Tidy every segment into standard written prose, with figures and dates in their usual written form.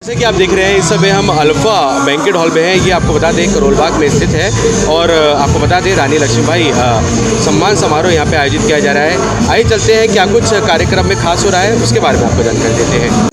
जैसे कि आप देख रहे हैं इस समय हम अल्फा बैंकेट हॉल में हैं। ये आपको बता दें करोल बाग में स्थित है और आपको बता दें रानी लक्ष्मीबाई सम्मान समारोह यहाँ पे आयोजित किया जा रहा है। आइए चलते हैं क्या कुछ कार्यक्रम में खास हो रहा है उसके बारे में आपको जानकारी देते हैं।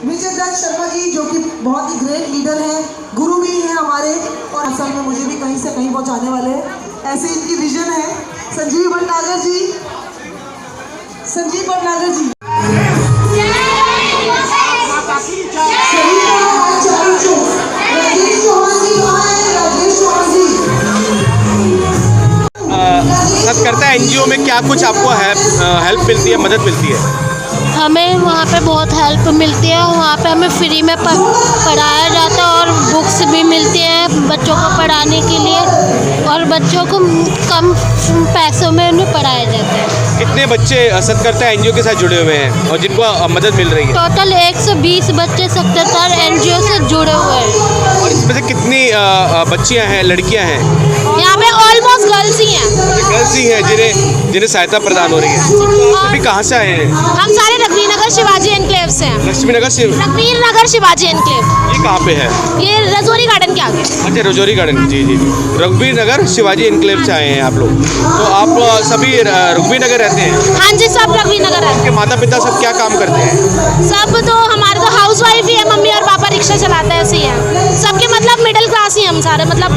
विजय दत्त शर्मा जी जो कि बहुत ही ग्रेट लीडर हैं, गुरु भी हैं हमारे और असल में मुझे भी कहीं से कहीं पहुंचाने वाले हैं, ऐसे इनकी विजन है। संजीव भटनागर जी, संजीव भटनागर जी सत्कर्ता एनजीओ में क्या कुछ आपको हेल्प मिलती है, मदद मिलती है? हमें वहाँ पे बहुत हेल्प मिलती है। वहाँ पे हमें फ्री में पढ़ाया जाता है और बुक्स भी मिलती हैं बच्चों को पढ़ाने के लिए और बच्चों को कम पैसों में उन्हें पढ़ाया जाता है। कितने बच्चे सत्कर्ता एनजीओ के साथ जुड़े हुए हैं और जिनको मदद मिल रही है? टोटल 120 बच्चे सत्कर्ता एनजीओ से जुड़े हुए हैं। और इसमें से कितनी बच्चियाँ हैं, लड़कियाँ हैं? यहाँ पे ऑलमोस्ट गर्ल्स ही हैं। गर्ल्स ही हैं जिन्हें सहायता प्रदान हो रही है। अभी कहाँ से आए हैं? हम सारे रघुवीरनगर शिवाजी एनक्लेव से हैं। रघुवीरनगर शिवाजी एनक्लेव ये कहाँ पे है? ये रजौरी गार्डन के आगे। अच्छा, रजौरी गार्डन। जी जी जी, रघुवीरनगर शिवाजी एनक्लेव से आए हैं आप लोग। तो आप सभी रघुवीरनगर रहते हैं? हाँ जी, सब रघुवीरनगर रहते हैं। आपके माता पिता सब क्या काम करते हैं? सब तो हमारे तो हाउस वाइफ ही है, मम्मी और पापा रिक्शा चलाते हैं, ऐसे ही है सबके। मतलब मिडिल क्लास ही हम सारे, मतलब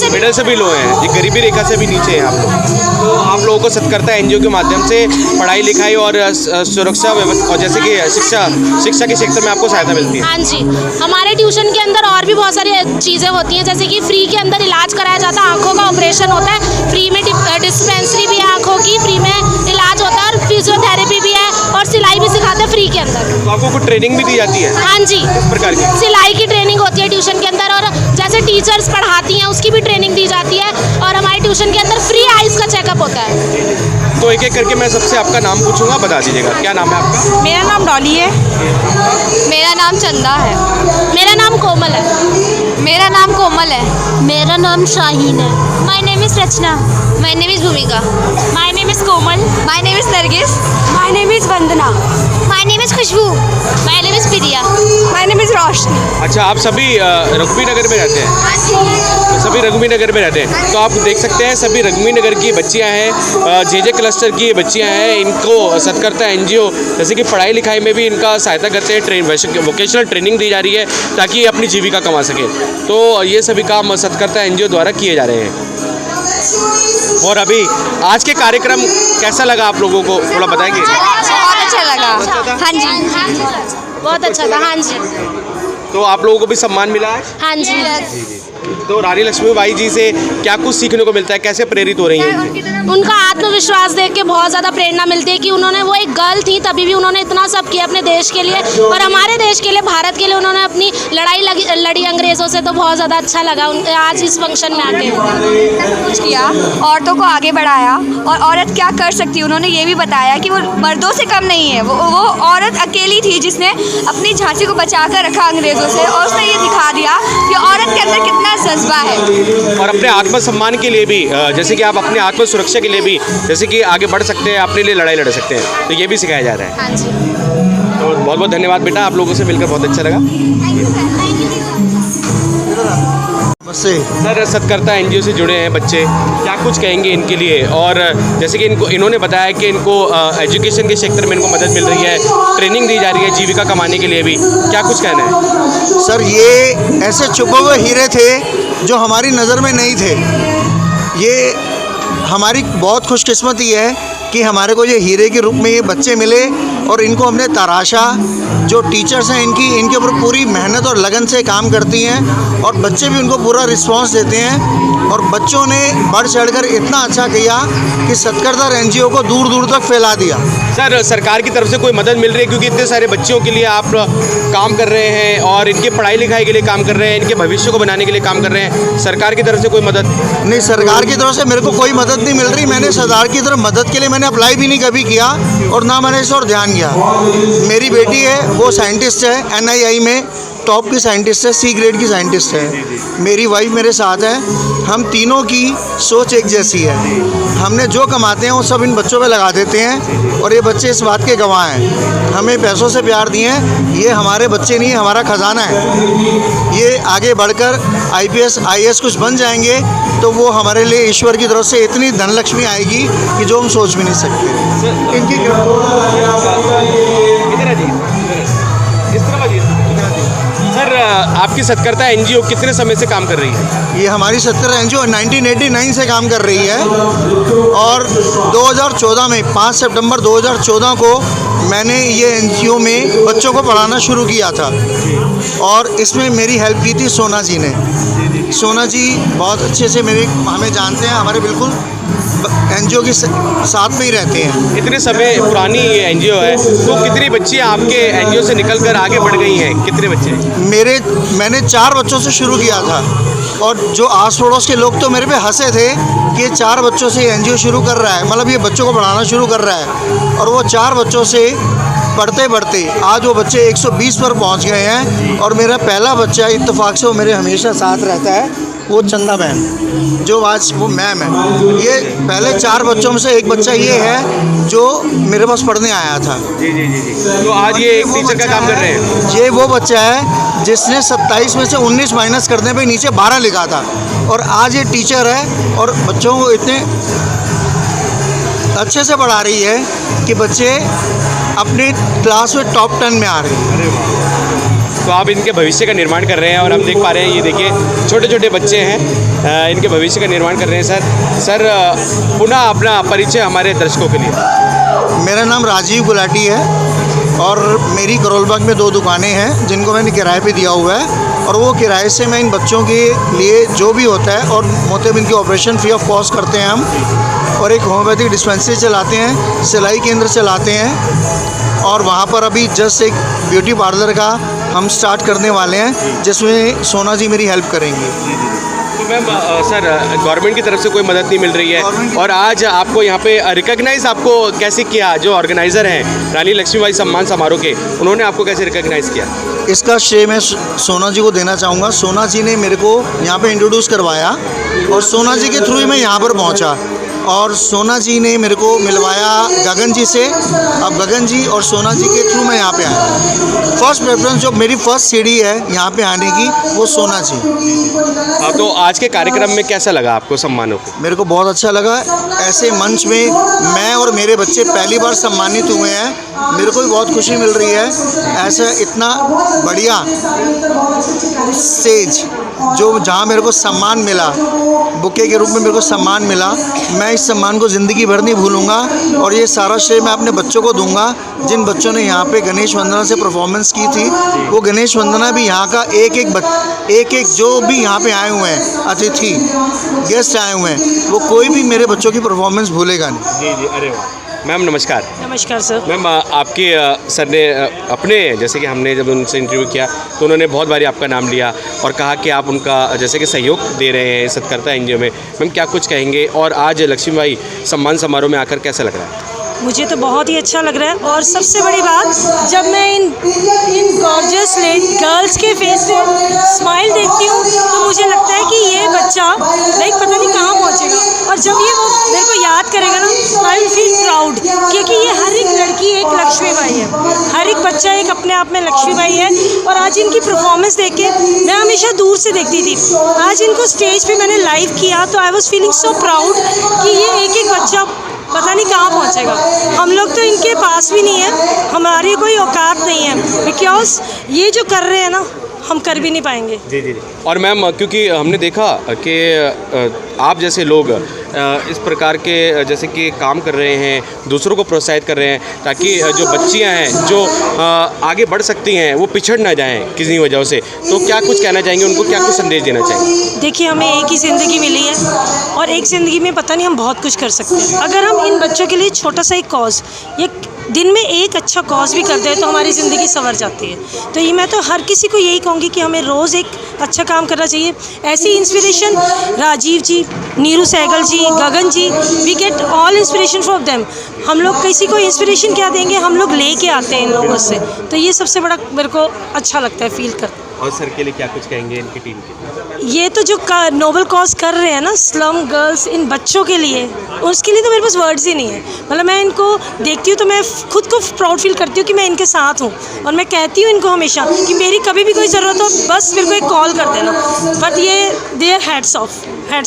मिडिल से भी लो हैं, ये गरीबी रेखा से भी नीचे हैं आप लोग। तो आप लोगों को सत्कर्ता एनजीओ के माध्यम से पढ़ाई लिखाई और सुरक्षा व्यवस्था और जैसे कि शिक्षा के क्षेत्र में आपको सहायता मिलती है? हाँ जी, हमारे ट्यूशन के अंदर और भी बहुत सारी चीज़ें होती हैं, जैसे कि फ्री के अंदर इलाज कराया जाता है, आँखों का ऑपरेशन होता है, फ्री में डिस्पेंसरी भी है आँखों की, फ्री में इलाज होता है और फिजियोथेरेपी भी है और सिलाई भी सिखाते हैं फ्री के अंदर। तो आपको कुछ ट्रेनिंग भी दी जाती है? हाँ जी, किस प्रकार की? सिलाई की ट्रेनिंग होती है ट्यूशन के अंदर और जैसे टीचर्स पढ़ाती हैं उसकी भी ट्रेनिंग दी जाती है और हमारे ट्यूशन के अंदर फ्री आइज़ का चेकअप होता है। तो एक एक करके मैं सबसे आपका नाम पूछूंगा, बता दीजिएगा। क्या नाम है आपका? मेरा नाम डॉली है। मेरा नाम चंदा है। मेरा नाम कोमल है। मेरा नाम कोमल है। मेरा नाम शाहीन है। My name is Rachna. My name is Bhumika. My name is Komal. My name is Nargis. My name is Vandana. My name is Khushboo. My name is Priya. My name is Roshni. अच्छा, आप सभी रघुवीरनगर में रहते हैं? सभी रघुवीरनगर में रहते हैं। तो आप देख सकते हैं सभी रघुवीरनगर की बच्चियां हैं, जे क्लस्टर की बच्चियां हैं। इनको सत्कर्ता एनजीओ जैसे कि पढ़ाई लिखाई में भी इनका सहायता करते हैं, वोकेशनल ट्रेनिंग दी जा रही है ताकि ये अपनी जीविका कमा सके। तो ये सभी काम सत्कर्ता एनजीओ द्वारा किए जा रहे हैं। और अभी आज के कार्यक्रम कैसा लगा आप लोगों को, थोड़ा बताएंगे? बहुत अच्छा लगा। हाँ जी, बहुत अच्छा था। हाँ जी। तो आप लोगों को भी सम्मान मिला है? हाँ जी। तो रानी लक्ष्मीबाई जी से क्या कुछ सीखने को मिलता है, कैसे प्रेरित हो रही हैं? उनका आत्मविश्वास देख के बहुत ज़्यादा प्रेरणा मिलती है कि उन्होंने, वो एक गर्ल थी तभी भी उन्होंने इतना सब किया अपने देश के लिए और हमारे देश के लिए, भारत के लिए उन्होंने अपनी लड़ाई लड़ी अंग्रेज़ों से। तो बहुत ज़्यादा अच्छा लगा आज इस फंक्शन में आके। कुछ किया, औरतों को आगे बढ़ाया और औरत क्या कर सकती है उन्होंने ये भी बताया कि वो मर्दों से कम नहीं है। वो औरत अकेली थी जिसने अपनी झांसी को बचा कर रखा अंग्रेज़ों से और उसने ये दिखा दिया कि औरत के अंदर कितना जज्बा है। और अपने आत्मसम्मान के लिए भी, जैसे कि आप अपने आत्म सुरक्षा के लिए भी जैसे कि आगे बढ़ सकते हैं, अपने लिए लड़ाई लड़ सकते हैं, तो ये भी सिखाया जा रहा है। हाँ जी। तो बहुत बहुत धन्यवाद बेटा, आप लोगों से मिलकर बहुत अच्छा लगा। सर, सत्कर्ता एनजीओ से जुड़े हैं बच्चे, क्या कुछ कहेंगे इनके लिए? और जैसे कि इन्होंने बताया कि इनको एजुकेशन के क्षेत्र में इनको मदद मिल रही है, ट्रेनिंग दी जा रही है जीविका कमाने के लिए भी, क्या कुछ कहना है? सर, ये ऐसे छुपे हुए हीरे थे जो हमारी नज़र में नहीं थे। ये हमारी बहुत खुशकिस्मती है कि हमारे को ये हीरे के रूप में ये बच्चे मिले और इनको हमने तराशा। जो टीचर्स हैं इनके ऊपर पूरी मेहनत और लगन से काम करती हैं और बच्चे भी उनको पूरा रिस्पांस देते हैं और बच्चों ने बढ़ चढ़कर इतना अच्छा किया कि सत्कर्ता एनजीओ को दूर दूर तक फैला दिया। सर, सरकार की तरफ से कोई मदद मिल रही है, क्योंकि इतने सारे बच्चों के लिए आप काम कर रहे हैं और इनके पढ़ाई लिखाई के लिए काम कर रहे हैं, इनके भविष्य को बनाने के लिए काम कर रहे हैं, सरकार की तरफ से कोई मदद? नहीं, सरकार की तरफ से मेरे को कोई मदद नहीं मिल रही। मैंने सरकार की तरफ मदद के लिए मैंने अप्लाई भी नहीं कभी किया और ना मैंने इस और ध्यान बन गया। मेरी बेटी है वो साइंटिस्ट है, NII में टॉप की साइंटिस्ट है, C ग्रेड की साइंटिस्ट है। मेरी वाइफ मेरे साथ है। हम तीनों की सोच एक जैसी है। हमने जो कमाते हैं वो सब इन बच्चों पे लगा देते हैं और ये बच्चे इस बात के गवाह हैं। हमें पैसों से प्यार दिए हैं, ये हमारे बच्चे नहीं, हमारा खजाना है। ये आगे बढ़कर IPS IAS कुछ बन जाएंगे तो वो हमारे लिए ईश्वर की तरफ से इतनी धनलक्ष्मी आएगी कि जो हम सोच भी नहीं सकते। इनकी सर, आपकी सत्कर्ता NGO कितने समय से काम कर रही है? ये हमारी सत्कर्ता NGO 1989 से काम कर रही है और 2014 में 5 सितंबर 2014 को मैंने ये NGO में बच्चों को पढ़ाना शुरू किया था और इसमें मेरी हेल्प की थी सोना जी ने। सोना जी बहुत अच्छे से हमें जानते हैं, हमारे बिल्कुल NGO के साथ में ही रहते हैं। इतने समय पुरानी ये NGO है तो कितनी बच्चियाँ आपके NGO से निकलकर आगे बढ़ गई हैं? कितने बच्चे? मैंने 4 बच्चों से शुरू किया था और जो आस पड़ोस के लोग तो मेरे पे हंसे थे कि 4 बच्चों से NGO शुरू कर रहा है, मतलब ये बच्चों को पढ़ाना शुरू कर रहा है। और वो 4 बच्चों से पढ़ते पढ़ते आज वो बच्चे 120 पर पहुंच गए हैं। और मेरा पहला बच्चा इत्तेफाक से वो मेरे हमेशा साथ रहता है, वो चंदा मैम, जो आज वो मैम है। ये पहले 4 बच्चों में से एक बच्चा ये है जो मेरे पास पढ़ने आया था। जी। तो आज ये एक टीचर का काम कर रहे हैं। ये वो बच्चा है जिसने 27 में से 19 माइनस करने पे नीचे 12 लिखा था और आज ये टीचर है और बच्चों को इतने अच्छे से पढ़ा रही है कि बच्चे अपने क्लास में टॉप 10 में आ रहे हैं। तो आप इनके भविष्य का निर्माण कर रहे हैं और हम देख पा रहे हैं, ये देखिए छोटे छोटे बच्चे हैं, इनके भविष्य का निर्माण कर रहे हैं। सर पुनः अपना परिचय हमारे दर्शकों के लिए। मेरा नाम राजीव गुलाटी है और मेरी करोलबाग में 2 दुकानें हैं जिनको मैंने किराए पे दिया हुआ है और वो किराए से मैं इन बच्चों के लिए जो भी होता है और मोतियाबिंद की ऑपरेशन फ्री ऑफ कॉस्ट करते हैं हम, और एक होम्योपैथिक डिस्पेंसरी चलाते हैं, सिलाई केंद्र चलाते हैं और वहाँ पर अभी जस्ट एक ब्यूटी पार्लर का हम स्टार्ट करने वाले हैं जिसमें सोना जी मेरी हेल्प करेंगी। तो मैम सर गवर्नमेंट की तरफ से कोई मदद नहीं मिल रही है और आज आपको यहाँ पे रिकॉग्नाइज आपको कैसे किया? जो ऑर्गेनाइज़र हैं रानी लक्ष्मीबाई सम्मान समारोह के, उन्होंने आपको कैसे रिकॉग्नाइज किया? इसका श्रेय मैं सोना जी को देना चाहूँगा। सोना जी ने मेरे को यहाँ पे इंट्रोड्यूस करवाया और सोना जी के थ्रू ही मैं यहाँ पर पहुँचा और सोना जी ने मेरे को मिलवाया गगन जी से। अब गगन जी और सोना जी के थ्रू मैं यहाँ पे आया। फर्स्ट प्रेफरेंस जो मेरी फर्स्ट सीढ़ी है यहाँ पे आने की वो सोना जी। तो आज के कार्यक्रम में कैसा लगा आपको सम्मानों को? मेरे को बहुत अच्छा लगा। ऐसे मंच में मैं और मेरे बच्चे पहली बार सम्मानित हुए हैं, मेरे को भी बहुत खुशी मिल रही है। ऐसा इतना बढ़िया स्टेज जो जहाँ मेरे को सम्मान मिला, बुके के रूप में मेरे को सम्मान मिला, मैं इस सम्मान को ज़िंदगी भर नहीं भूलूंगा और ये सारा श्रेय मैं अपने बच्चों को दूंगा जिन बच्चों ने यहाँ पे गणेश वंदना से परफॉर्मेंस की थी। वो गणेश वंदना भी यहाँ का एक जो भी यहाँ पे आए हुए हैं अतिथि गेस्ट आए हुए हैं, वो कोई भी मेरे बच्चों की परफॉर्मेंस भूलेगा नहीं। जी। अरे वाह मैम, नमस्कार। नमस्कार सर। मैम आपके सर ने अपने, जैसे कि हमने जब उनसे इंटरव्यू किया तो उन्होंने बहुत बारी आपका नाम लिया और कहा कि आप उनका जैसे कि सहयोग दे रहे हैं सत्कर्ता NGO में। मैम क्या कुछ कहेंगे और आज लक्ष्मीबाई सम्मान समारोह में आकर कैसा लग रहा है? मुझे तो बहुत ही अच्छा लग रहा है और सबसे बड़ी बात, जब मैं इन गॉर्जियस गर्ल्स के फेस पे स्माइल देखती हूँ तो मुझे लगता है कि ये बच्चा लाइक पता नहीं कहाँ पहुँचेगा और जब ये वो मेरे को याद करेगा ना, आई विल फील प्राउड, क्योंकि ये हर एक लड़की एक लक्ष्मीबाई है, हर एक बच्चा एक अपने आप में लक्ष्मीबाई है। और आज इनकी परफॉर्मेंस देख के मैं हमेशा दूर से देखती थी, आज इनको स्टेज पे मैंने लाइव किया तो I was feeling so proud कि ये एक एक बच्चा पता नहीं कहाँ पहुँचेगा। हम लोग तो इनके पास भी नहीं है, हमारी कोई औकात नहीं है, बिकॉज ये जो कर रहे हैं ना हम कर भी नहीं पाएंगे। जी। और मैम क्योंकि हमने देखा कि आप जैसे लोग इस प्रकार के जैसे कि काम कर रहे हैं, दूसरों को प्रोत्साहित कर रहे हैं ताकि जो बच्चियां हैं जो आगे बढ़ सकती हैं वो पिछड़ ना जाएं किसी वजह से, तो क्या कुछ कहना चाहेंगे उनको, क्या कुछ संदेश देना चाहेंगे? देखिए, हमें एक ही ज़िंदगी मिली है और एक ज़िंदगी में पता नहीं हम बहुत कुछ कर सकते हैं। अगर हम इन बच्चों के लिए छोटा सा एक कॉज, ये दिन में एक अच्छा कॉज भी कर दे तो हमारी ज़िंदगी संवर जाती है। तो ये मैं तो हर किसी को यही कहूँगी कि हमें रोज़ एक अच्छा काम करना चाहिए। ऐसी inspiration Rajiv ji, Neeru Sehgal ji, Gagan ji, we get all inspiration from them. हम लोग किसी को इंस्पिरेशन क्या देंगे, हम लोग लेके आते हैं इन लोगों से। तो ये सबसे बड़ा मेरे को अच्छा लगता है फील कर। और सर के लिए क्या कुछ कहेंगे इनकी टीम के? ये तो जो नोबल कॉज कर रहे हैं ना, स्लम गर्ल्स, इन बच्चों के लिए, उसके लिए तो मेरे पास वर्ड्स ही नहीं है। मतलब मैं इनको देखती हूँ तो मैं खुद को प्राउड फील करती हूँ कि मैं इनके साथ हूँ। और मैं कहती हूँ इनको हमेशा कि मेरी कभी भी कोई ज़रूरत हो बस मेरे को एक कॉल कर देना। बट ये there hats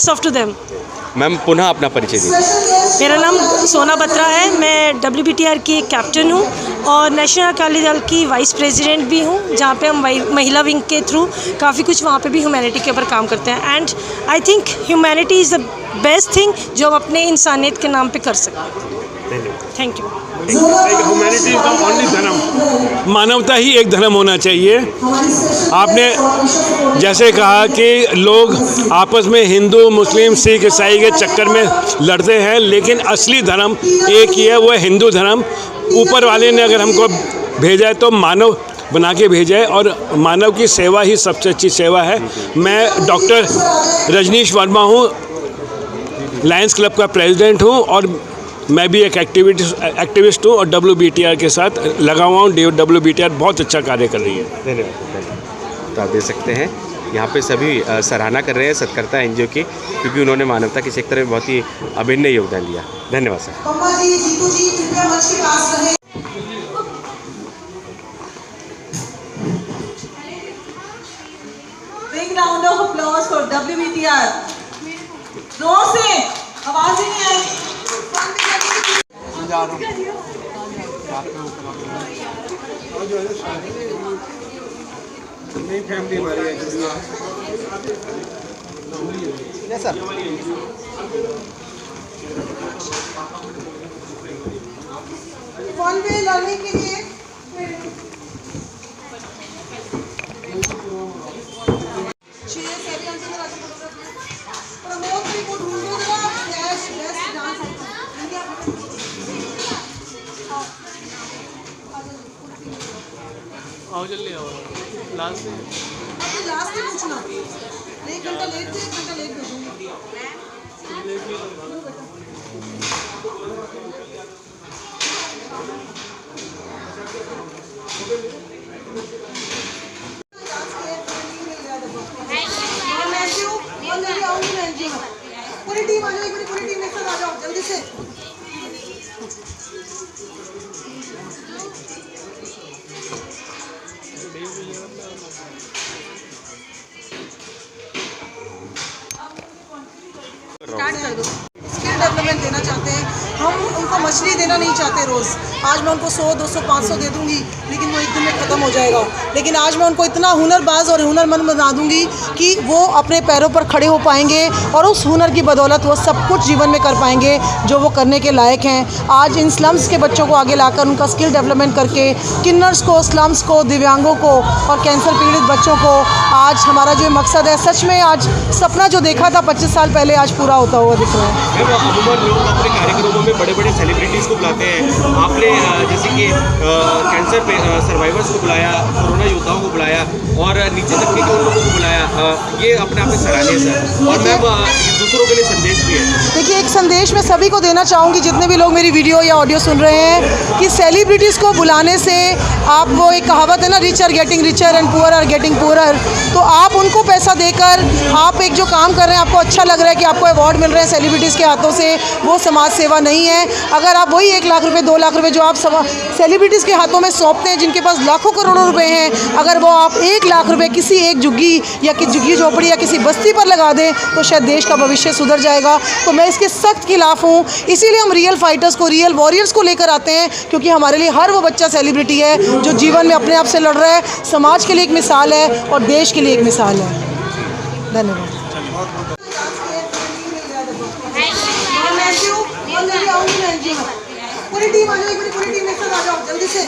off to them. Ma'am पुनः अपना परिचय दीजिए। मेरा नाम सोना बत्रा है, मैं WBTR की कैप्टन हूँ और नेशनल अकाली दल की वाइस प्रेसिडेंट भी हूँ, जहाँ पे हम महिला विंग के थ्रू काफ़ी कुछ वहाँ पे भी ह्यूमैनिटी के ऊपर काम करते हैं। And I think humanity is the best thing जो हम अपने इंसानियत के नाम पे कर सकते हैं। Thank you. Humanity is the only धर्म, मानवता ही एक धर्म होना चाहिए। आपने जैसे कहा कि लोग आपस में हिंदू, मुस्लिम, सिख, ईसाई के चक्कर में लड़ते हैं, लेकिन असली धर्म एक ही है, वो है हिंदू धर्म। ऊपर वाले ने अगर हमको भेजा है तो मानव बना के भेजा है और मानव की सेवा ही सबसे अच्छी सेवा है। मैं डॉक्टर रजनीश वर्मा हूँ, लायंस क्लब का प्रेसिडेंट हूँ और मैं भी एक एक्टिविस्ट हूँ और WBTR के साथ लगा हुआ हूँ। WBTR बहुत अच्छा कार्य कर रही है। धन्यवाद। तो आप देख सकते हैं यहाँ पे सभी सराहना कर रहे हैं सत्कर्ता NGO की, क्योंकि उन्होंने मानवता के क्षेत्र में बहुत ही अभिन्न योगदान दिया। धन्यवाद सर। पम्पा जी, जीतू जी, कृपया मंच के पास रहे। Big round of applause for WBTR. जोर से, आवाज ही नहीं आई। वन वे लर्निंग के लिए आओ जल्दी आओ, लास्ट लास्ट में पूछना। 1 घंटा लेट थे, 1 घंटा लेट भेजूंगी। पूरी टीम आ जाओ, पूरी टीम एक साथ आ जाओ जल्दी से। स्टार्ट कर दो। स्किल डेवलपमेंट देना चाहते हैं हम, उनको मछली देना नहीं चाहते रोज़। आज मैं उनको 100, 200, 500 दे दूंगी, लेकिन वो एक दिन में ख़त्म हो जाएगा। लेकिन आज मैं उनको इतना हुनरबाज और हुनरमंद बना दूंगी कि वो अपने पैरों पर खड़े हो पाएंगे और उस हुनर की बदौलत वो सब कुछ जीवन में कर पाएंगे जो वो करने के लायक हैं। आज इन स्लम्स के बच्चों को आगे लाकर उनका स्किल डेवलपमेंट करके किन्नर्स को, स्लम्स को, दिव्यांगों को और कैंसर पीड़ित बच्चों को, आज हमारा जो मकसद है, सच में आज सपना जो देखा था 25 साल पहले आज पूरा होता हुआ दिख रहा है। अमूमन लोग अपने कार्यक्रमों में बड़े बड़े सेलिब्रिटीज़ को बुलाते हैं। आपने जैसे कि कैंसर सर्वाइवर्स को बुलाया, कोरोना योद्धाओं को बुलाया और नीचे तबके के उन लोगों को बुलाया। ये अपने आप में सराहनीय सर, और मैम दूसरों के लिए संदेश भी है। देखिए, एक संदेश मैं सभी को देना चाहूँगी, जितने भी लोग मेरी वीडियो या ऑडियो सुन रहे हैं, कि सेलिब्रिटीज़ को बुलाने से आप, वो एक कहावत है ना, rich are getting richer and poor are getting poorer, तो आप उनको पैसा देकर आप एक जो काम कर रहे हैं, आपको अच्छा लग रहा है कि आपको अवार्ड मिल रहे हैं सेलिब्रिटीज़ के हाथों से, वो समाज सेवा नहीं है। अगर आप वही 1 लाख रुपए, 2 लाख रुपए जो आप सेलिब्रिटीज़ के हाथों में सौंपते हैं, जिनके पास लाखों करोड़ों रुपए हैं, अगर वो आप 1 लाख रुपए किसी एक झुग्गी या झुग्गी झोपड़ी या किसी बस्ती पर लगा दें तो शायद देश का भविष्य सुधर जाएगा। तो मैं इसके सख्त खिलाफ हूँ। इसीलिए हम रियल फाइटर्स को, रियल वॉरियर्स को लेकर आते हैं, क्योंकि हमारे लिए हर वो बच्चा सेलिब्रिटी है जो जीवन में अपने आप से लड़ रहा है, समाज के लिए एक मिसाल है और देश के लिए एक मिसाल है। धन्यवाद। पूरी टीम आ जाओ, पूरी टीम एक साथ आ जाओ जल्दी से।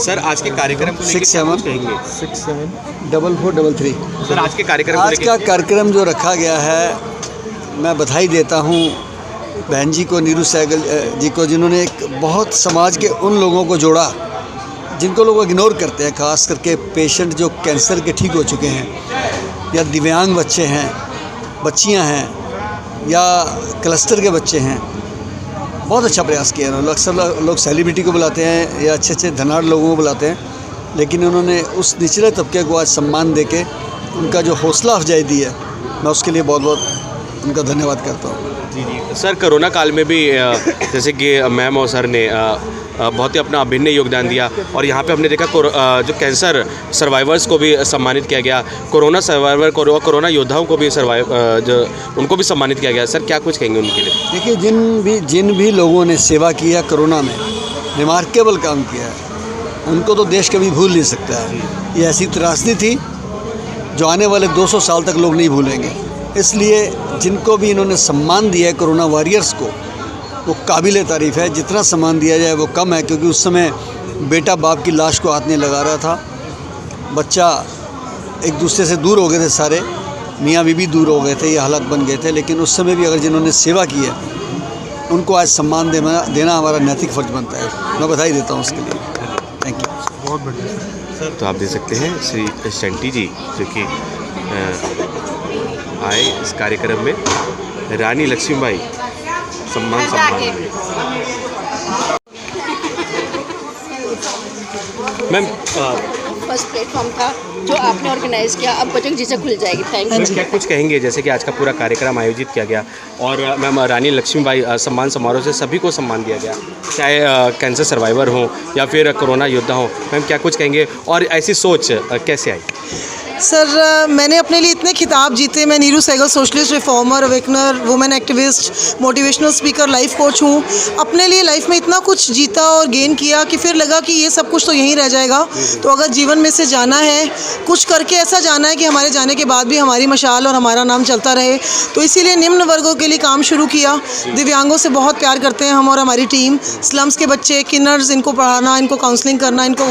सर आज के कार्यक्रम को लेकर क्या कुछ कहेंगे? 674433। सर आज के कार्यक्रम को आज लेकर का कार्यक्रम जो रखा गया है, मैं बधाई देता हूँ बहन जी को, नीरू सहगल जी को, जिन्होंने एक बहुत समाज के उन लोगों को जोड़ा जिनको लोग इग्नोर करते हैं, ख़ास करके पेशेंट जो कैंसर के ठीक हो चुके हैं, या दिव्यांग बच्चे हैं, बच्चियां हैं, या क्लस्टर के बच्चे हैं। बहुत अच्छा प्रयास किया उन्होंने। अक्सर लोग सेलिब्रिटी को बुलाते हैं या अच्छे अच्छे धनाढ़ लोगों को बुलाते हैं, लेकिन उन्होंने उस निचले तबके को आज सम्मान देके उनका जो हौसला अफजाई दी है, मैं उसके लिए बहुत बहुत उनका धन्यवाद करता हूँ। जी जी सर, कोरोना काल में भी जैसे कि मैम और सर ने बहुत ही अपना अभिन्न योगदान दिया, और यहाँ पे हमने देखा जो कैंसर सर्वाइवर्स को भी सम्मानित किया गया, कोरोना सर्वाइवर कोरोना योद्धाओं को भी उनको भी सम्मानित किया गया। सर क्या कुछ कहेंगे उनके लिए? देखिए, जिन भी लोगों ने सेवा की है कोरोना में, रिमार्केबल काम किया है, उनको तो देश कभी भूल नहीं सकता है। ये ऐसी त्रासदी थी जो आने वाले 200 साल तक लोग नहीं भूलेंगे। इसलिए जिनको भी इन्होंने सम्मान दिया है कोरोना वॉरियर्स को, वो काबिल तारीफ़ है। जितना सम्मान दिया जाए वो कम है, क्योंकि उस समय बेटा बाप की लाश को हाथ नहीं लगा रहा था, बच्चा एक दूसरे से दूर हो गए थे, सारे मियाँ बीवी दूर हो गए थे, ये हालात बन गए थे। लेकिन उस समय भी अगर जिन्होंने सेवा की है, उनको आज सम्मान देना हमारा नैतिक फ़र्ज बनता है। मैं बधाई देता हूँ उसके लिए। Thank you. बहुत बढ़िया सर। तो आप देख सकते हैं श्री शंटी जी जो कि आए इस कार्यक्रम में, रानी लक्ष्मीबाई सम्मान मैम। फर्स्ट प्लेटफॉर्म था जो आपने ऑर्गेनाइज किया, अब बजरंग जी से खुल जाएगी। Thank you. क्या कुछ कहेंगे, जैसे कि आज का पूरा कार्यक्रम आयोजित किया गया और मैम रानी लक्ष्मीबाई सम्मान समारोह से सभी को सम्मान दिया गया, चाहे कैंसर सर्वाइवर हों या फिर कोरोना योद्धा हों, मैम क्या कुछ कहेंगे और ऐसी सोच कैसे आई? सर, मैंने अपने लिए इतने खिताब जीते। मैं Neeru Sehgal, socialist reformer, awakener, women activist, motivational speaker, life coach हूँ। अपने लिए लाइफ में इतना कुछ जीता और गेन किया कि फिर लगा कि ये सब कुछ तो यहीं रह जाएगा। तो अगर जीवन में से जाना है, कुछ करके ऐसा जाना है कि हमारे जाने के बाद भी हमारी मशाल और हमारा नाम चलता रहे, तो इसीलिए निम्न वर्गों के लिए काम शुरू किया। दिव्यांगों से बहुत प्यार करते हैं हम और हमारी टीम। स्लम्स के बच्चे, किन्नर्स, इनको पढ़ाना, इनको काउंसलिंग करना, इनको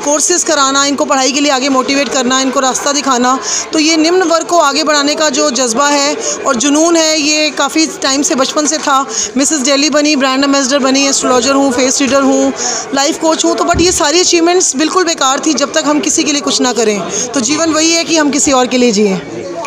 कोर्सेज़ कराना, इनको पढ़ाई के लिए आगे मोटिवेट करना, इनको रास्ता दिखाना। तो ये निम्न वर्ग को आगे बढ़ाने का जो जज्बा है और जुनून है, ये काफ़ी टाइम से, बचपन से था। मिसेस दिल्ली बनी, ब्रांड एम्बेसडर बनी, एस्ट्रोलॉजर हूँ, फेस रीडर हूँ, लाइफ कोच हूँ। तो बट ये सारी अचीवमेंट्स बिल्कुल बेकार थी जब तक हम किसी के लिए कुछ ना करें। तो जीवन वही है कि हम किसी और के लिए जिएँ।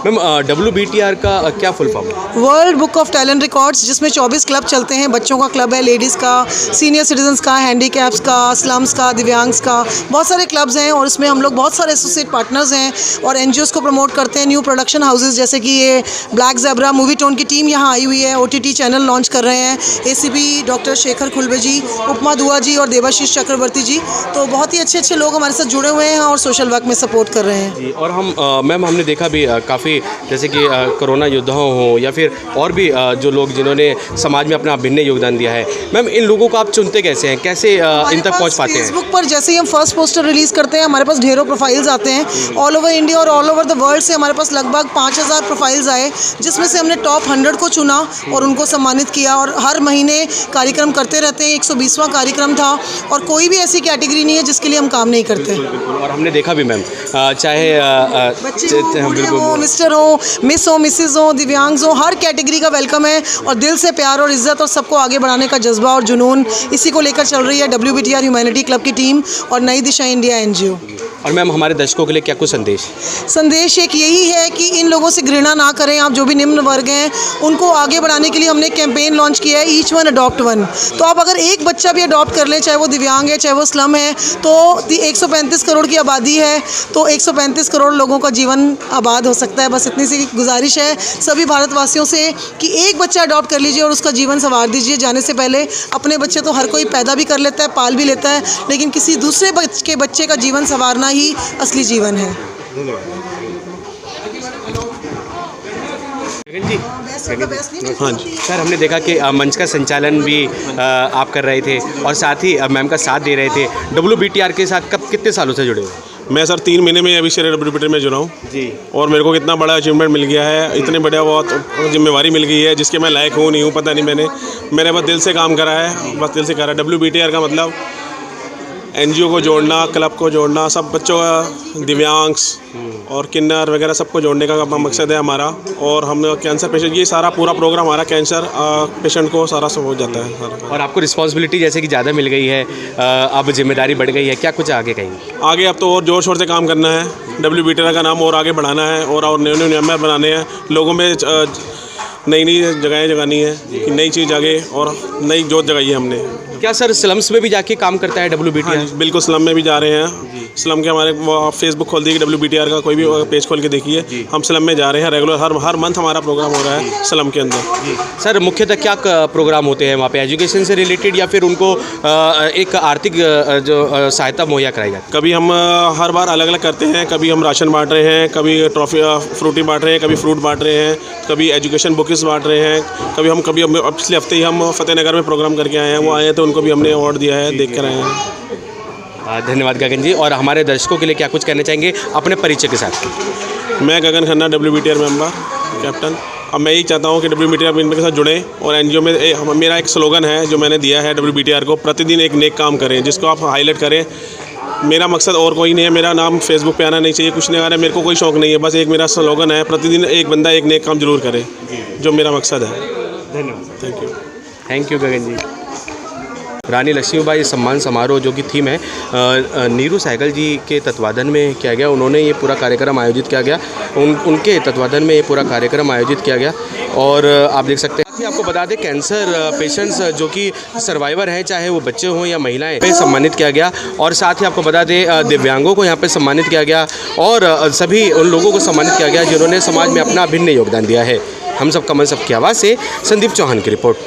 मैम WBTR का क्या full form? World book of talent records, जिसमें 24 क्लब चलते हैं। बच्चों का क्लब है, लेडीज़ का, सीनियर सिटीजन्स का, हैंडीकैप्स का, स्लम्स का, दिव्यांग्स का, बहुत सारे क्लब्स हैं। और इसमें हम लोग बहुत सारे एसोसिएट पार्टनर्स हैं और NGOs को प्रमोट करते हैं। न्यू प्रोडक्शन हाउसेज जैसे कि ये ब्लैक ज़ेब्रा मूवी टोन की टीम यहाँ आई हुई है, OTT चैनल लॉन्च कर रहे हैं। ACP डॉक्टर शेखर खुलबे जी, उपमा दुआ जी और देवाशीष चक्रवर्ती जी। तो बहुत ही अच्छे अच्छे लोग हमारे साथ जुड़े हुए हैं और सोशल वर्क में सपोर्ट कर रहे हैं जी। और हम मैम हमने देखा भी काफ़ी, जैसे कि कोरोना योद्धाओं हो या फिर और भी जो लोग जिन्होंने समाज में अपना अभिन्न योगदान दिया है, मैम इन लोगों को आप चुनते कैसे हैं, कैसे इन तक पहुंच पाते हैं? फेसबुक पर जैसे ही हम फर्स्ट पोस्टर रिलीज़ करते हैं, हमारे पास ढेरों प्रोफाइल्स आते हैं ऑल ओवर इंडिया और ऑल ओवर द वर्ल्ड से। हमारे पास लगभग 5000 प्रोफाइल्स आए, जिसमें से हमने टॉप 100 को चुना और उनको सम्मानित किया। और हर महीने कार्यक्रम करते रहते हैं। 120वां कार्यक्रम था और कोई भी ऐसी कैटेगरी नहीं है जिसके लिए हम काम नहीं करते। और हमने देखा भी मैम, चाहे हो, मिस्टर हो, मिस हो, मिसेज हो, दिव्यांग हो, हर कैटेगरी का वेलकम है और दिल से प्यार और इज्जत और सबको आगे बढ़ाने का जज्बा और जुनून, इसी को लेकर चल रही है WBTR ह्यूमैनिटी क्लब की टीम और नई दिशा इंडिया NGO। और मैम हमारे दर्शकों के लिए क्या कुछ संदेश एक यही है कि इन लोगों से घृणा ना करें। आप जो भी निम्न वर्ग हैं, उनको आगे बढ़ाने के लिए हमने कैंपेन लॉन्च किया है, ईच वन अडॉप्ट वन। तो आप अगर एक बच्चा भी अडॉप्ट कर लें, चाहे वो दिव्यांग है, चाहे वो स्लम है, तो 135 करोड़ की आबादी है, तो 135 करोड़ लोगों का जीवन आबाद हो सकता है। बस इतनी सी गुजारिश है सभी भारतवासियों से कि एक बच्चा अडॉप्ट कर लीजिए और उसका जीवन संवार दीजिए। जाने से पहले अपने बच्चे तो हर कोई पैदा भी कर लेता है, पाल भी लेता है, लेकिन किसी दूसरे के बच्चे का जीवन संवारना ही असली जीवन है। जी हाँ जी सर, हमने देखा कि मंच का संचालन भी आप कर रहे थे और साथ ही मैम का साथ दे रहे थे। WBTR के साथ कब कितने सालों से जुड़े हुए? मैं सर 3 महीने में अभी से WBTR में जुड़ा हूँ जी। और मेरे को कितना बड़ा अचीवमेंट मिल गया है, इतने बढ़िया बहुत जिम्मेवारी मिल गई है जिसके मैं लायक हूँ नहीं हूँ पता नहीं। मैंने बस दिल से काम करा है, बस दिल से करा। WBTR का मतलब एनजीओ को जोड़ना, क्लब को जोड़ना, सब बच्चों का, दिव्यांग्स और किन्नर वगैरह सबको जोड़ने का मकसद है हमारा। और हम कैंसर पेशेंट, ये सारा पूरा प्रोग्राम हमारा कैंसर पेशेंट को सारा सब हो जाता है सारा। और आपको रिस्पॉन्सिबिलिटी जैसे कि ज़्यादा मिल गई है, अब जिम्मेदारी बढ़ गई है, क्या कुछ आगे कहेंगे? आगे अब तो और ज़ोर शोर से काम करना है, WBTR का नाम और आगे बढ़ाना है और नए मेंबर बनाने हैं, लोगों में नई नई जगहें जगानी है कि नई चीज़ आगे और नई जोत जगाई है हमने। क्या सर स्लम्स में भी जाके काम करता है WBTR? हाँ, बिल्कुल स्लम में भी जा रहे हैं। स्लम के हमारे वो आप फेसबुक खोल दीजिए, WBTR का कोई भी पेज खोल के देखिए, हम स्लम में जा रहे हैं रेगुलर, हर मंथ हमारा प्रोग्राम हो रहा है स्लम के अंदर। सर मुख्यतः क्या प्रोग्राम होते हैं वहाँ पे, एजुकेशन से रिलेटेड या फिर उनको एक आर्थिक जो सहायता मुहैया कराई जाती है? कभी हम हर बार अलग अलग करते हैं, कभी हम राशन बांट रहे हैं, कभी ट्रॉफी फ्रूटी बांट रहे हैं, कभी फ्रूट बांट रहे हैं, कभी एजुकेशन बुक्स बांट रहे हैं, कभी पिछले हफ्ते ही हम फतेहनगर में प्रोग्राम करके आए हैं, वो आए हैं तो उनको भी हमने अवार्ड दिया है, देख कर आए हैं। धन्यवाद गगन जी। और हमारे दर्शकों के लिए क्या कुछ कहना चाहेंगे अपने परिचय के साथ? मैं गगन खन्ना, WBTR मेंबर, कैप्टन। अब मैं यही चाहता हूँ कि WBTR मेंबर के साथ जुड़ें और एनजीओ में मेरा एक स्लोगन है जो मैंने दिया है WBTR को, प्रतिदिन एक नेक काम करें, जिसको आप हाईलाइट करें। मेरा मकसद और कोई नहीं है, मेरा नाम फेसबुक पे आना नहीं चाहिए, कुछ नहीं आ रहा है, मेरे को कोई शौक़ नहीं है, बस एक मेरा स्लोगन है, प्रतिदिन एक बंदा एक नेक काम जरूर करे, जो मेरा मकसद है। धन्यवाद। Thank you. थैंक यू गगन जी। रानी लक्ष्मीबाई सम्मान समारोह जो कि थीम है नीरू सहगल जी के तत्वाधान में किया गया, उन्होंने ये पूरा कार्यक्रम आयोजित किया गया, उनके तत्वाधान में ये पूरा कार्यक्रम आयोजित किया गया। और आप देख सकते हैं, आपको बता दें कैंसर पेशेंट्स जो कि सर्वाइवर हैं, चाहे वो बच्चे हों या महिलाएं, पे सम्मानित किया गया। और साथ ही आपको बता दें दिव्यांगों को यहाँ पे सम्मानित किया गया और सभी उन लोगों को सम्मानित किया गया जिन्होंने समाज में अपना अभिन्न योगदान दिया है। हम सब कमल सब की आवाज़ से संदीप चौहान की रिपोर्ट।